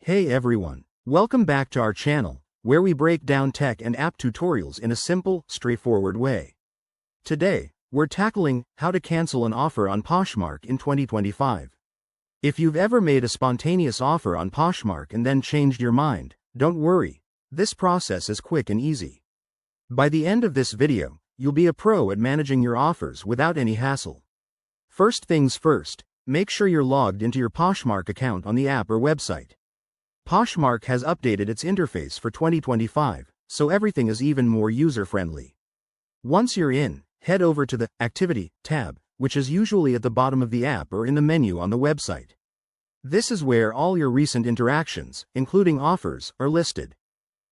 Hey everyone, welcome back to our channel, where we break down tech and app tutorials in a simple, straightforward way. Today, we're tackling how to cancel an offer on Poshmark in 2025. If you've ever made a spontaneous offer on Poshmark and then changed your mind, don't worry, this process is quick and easy. By the end of this video, you'll be a pro at managing your offers without any hassle. First things first, make sure you're logged into your Poshmark account on the app or website. Poshmark has updated its interface for 2025, so everything is even more user-friendly. Once you're in, head over to the Activity tab, which is usually at the bottom of the app or in the menu on the website. This is where all your recent interactions, including offers, are listed.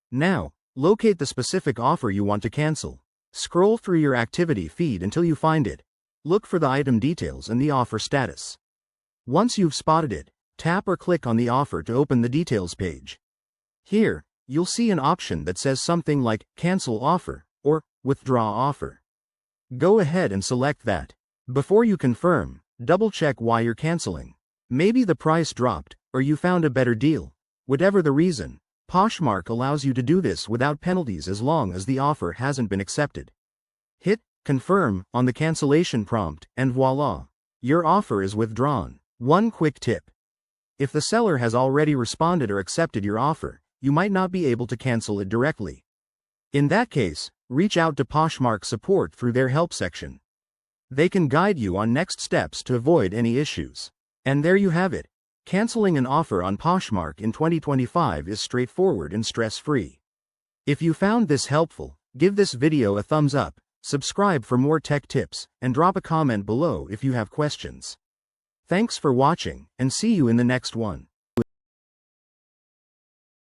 Now, locate the specific offer you want to cancel. Scroll through your activity feed until you find it. Look for the item details and the offer status. Once you've spotted it, tap or click on the offer to open the details page. Here, you'll see an option that says something like Cancel Offer or Withdraw Offer. Go ahead and select that. Before you confirm, double-check why you're canceling. Maybe the price dropped, or you found a better deal. Whatever the reason, Poshmark allows you to do this without penalties as long as the offer hasn't been accepted. Hit Confirm on the cancellation prompt, and voila! Your offer is withdrawn. One quick tip. If the seller has already responded or accepted your offer, you might not be able to cancel it directly. In that case, reach out to Poshmark support through their help section. They can guide you on next steps to avoid any issues. And there you have it. Canceling an offer on Poshmark in 2025 is straightforward and stress-free. If you found this helpful, give this video a thumbs up, subscribe for more tech tips, and drop a comment below if you have questions. Thanks for watching, and see you in the next one.